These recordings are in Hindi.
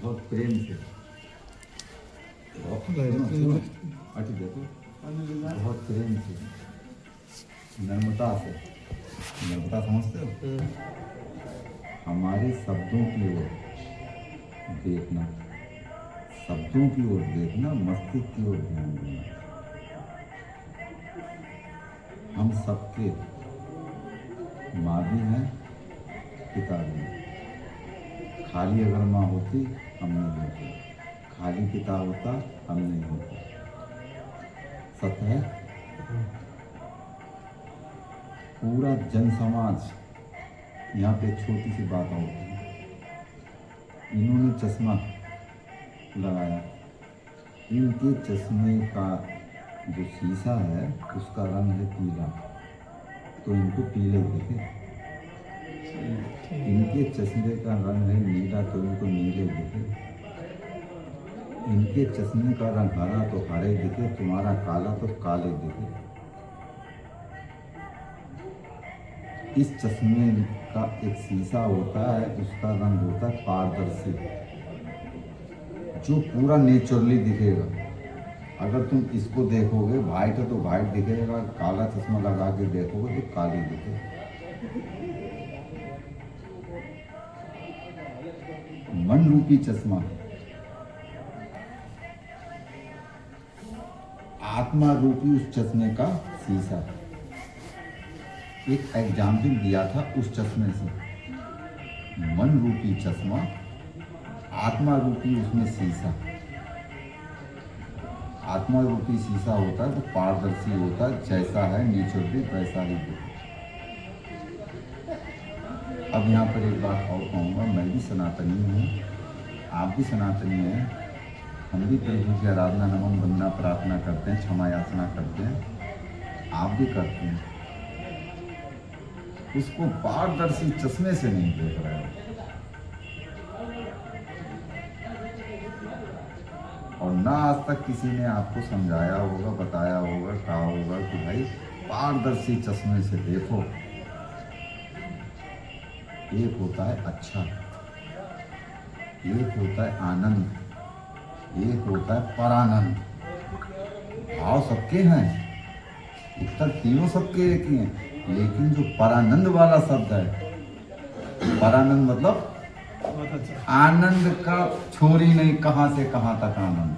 बहुत प्रेम से अटी देखो, बहुत प्रेम से, नम्रता से, नम्रता समझते हो? हमारे शब्दों की ओर देखना, शब्दों की ओर देखना, मस्तिष्क की ओर ध्यान देना। हम सबके माँ भी हैं, पिता भी हैं। खाली अगर माँ होती हम नहीं होते, खाली पिता होता हम नहीं होते। सत्य है। पूरा जन समाज, यहाँ पे एक छोटी सी बात और थी। इन्होंने चश्मा लगाया, इनके चश्मे का जो शीशा है उसका रंग है पीला, तो इनको पीले दिखे। इनके चश्मे का रंग है नीला, तो इनको नीले दिखे। इनके चश्मे का रंग हरा तो हरे दिखे, तुम्हारा काला तो काले दिखे। इस चश्मे का एक शीशा होता है, उसका रंग होता है पारदर्शी, जो पूरा नेचुरली दिखेगा। अगर तुम इसको देखोगे वाइट है तो वाइट दिखेगा, काला चश्मा लगा के देखोगे तो काली दिखेगा। मन रूपी चश्मा, आत्मा रूपी उस चश्मे का शीशा। एक एग्जाम्पल दिया था उस चश्मे से। मन रूपी चश्मा, आत्मा रूपी उसमें शीशा। आत्मा रूपी शीशा होता है तो पारदर्शी होता है, जैसा है नेचुरली वैसा ही दिखे। अब यहाँ पर एक बात और कहूँगा, मैं भी सनातनी हूँ, आप भी सनातनी हैं। हम भी प्रभु की आराधना, नमन, वंदना, प्रार्थना करते हैं, क्षमा याचना करते हैं, आप भी करते हैं। उसको पारदर्शी चश्मे से नहीं देख रहे हो। और ना आज तक किसी ने आपको समझाया होगा, बताया होगा, कहा होगा कि भाई पारदर्शी चश्मे से देखो। एक होता है अच्छा, एक होता है आनंद, एक होता है परानंद। भाव सबके हैं, उत्तर तीनों सबके एक ही हैं, लेकिन जो परानंद वाला शब्द है, परानंद मतलब आनंद का छोरी नहीं, कहां से कहां तक आनंद।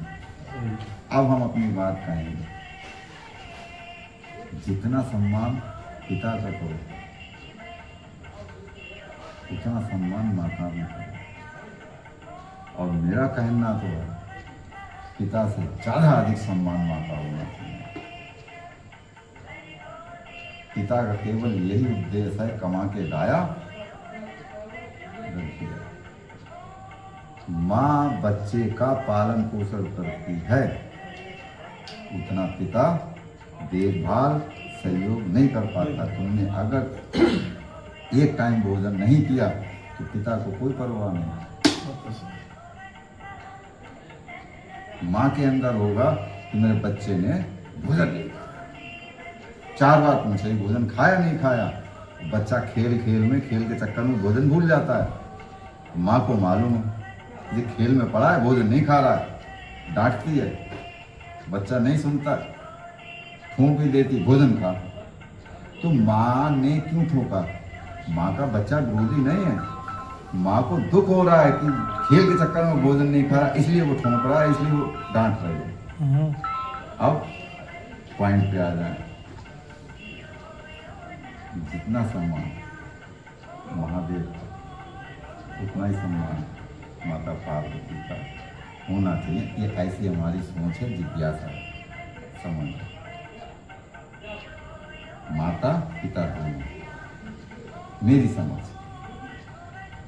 अब हम अपनी बात कहेंगे, जितना सम्मान पिता का करो उतना सम्मान माता में करो। और मेरा कहना तो है, पिता से ज्यादा अधिक सम्मान माता होना चाहिए। पिता का केवल यही उद्देश्य है, कमा के लाया, माँ बच्चे का पालन पोषण करती है, उतना पिता देखभाल सहयोग नहीं कर पाता। तुमने अगर एक टाइम भोजन नहीं किया तो पिता को कोई परवाह नहीं। माँ के अंदर होगा कि मेरे बच्चे ने भोजन नहीं खाया, 4 बार पूछे भोजन खाया नहीं खाया। बच्चा खेल खेल में, खेल के चक्कर में भोजन भूल जाता है। माँ को मालूम है ये खेल में पड़ा है, भोजन नहीं खा रहा है, डांटती है, बच्चा नहीं सुनता, ठोक भी देती, भोजन खा। तो माँ ने क्यों ठोका? माँ का बच्चा विरोधी नहीं है, माँ को दुख हो रहा है कि खेल के चक्कर में भोजन नहीं खा रहा, इसलिए वो ठोक रहा है, इसलिए वो डांट रही है। अब पॉइंट पे आ जाए, जितना सम्मान महादेव का, उतना ही सम्मान माता पार्वती का होना चाहिए। ये ऐसी हमारी सोच है, जिज्ञासा है, समझ। माता पिता दोनों, मेरी समझ।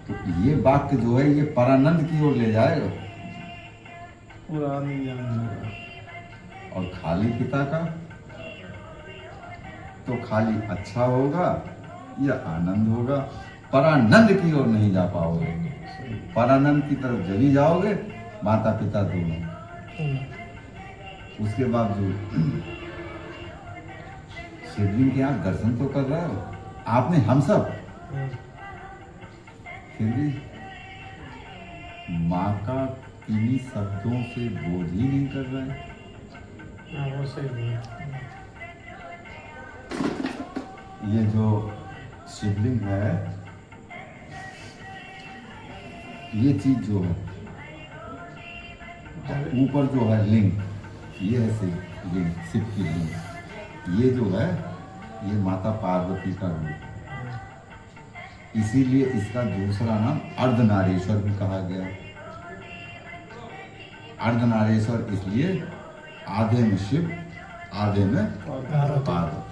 तो ये वाक्य जो है ये परानंद की ओर ले जाएगा। और खाली पिता का तो खाली अच्छा होगा या आनंद होगा, परानंद की ओर नहीं जा पाओगे। परानंद की तरफ जभी जाओगे, माता पिता दोनों। उसके बावजूद शिवलिंग के यहाँ दर्शन तो कर रहे हो आपने, हम सब, फिर भी माँ का किन्हीं शब्दों से बोध ही नहीं कर रहे हैं। हाँ वो सही है। ये जो शिवलिंग है, ये चीज जो है ऊपर जो है लिंग, ये है शिव लिंग, शिव की लिंग। ये जो है ये माता पार्वती का रूप है, इसीलिए इसका दूसरा नाम अर्धनारीश्वर भी कहा गया। अर्धनारीश्वर इसलिए आधे में शिव आधे में पार्वती।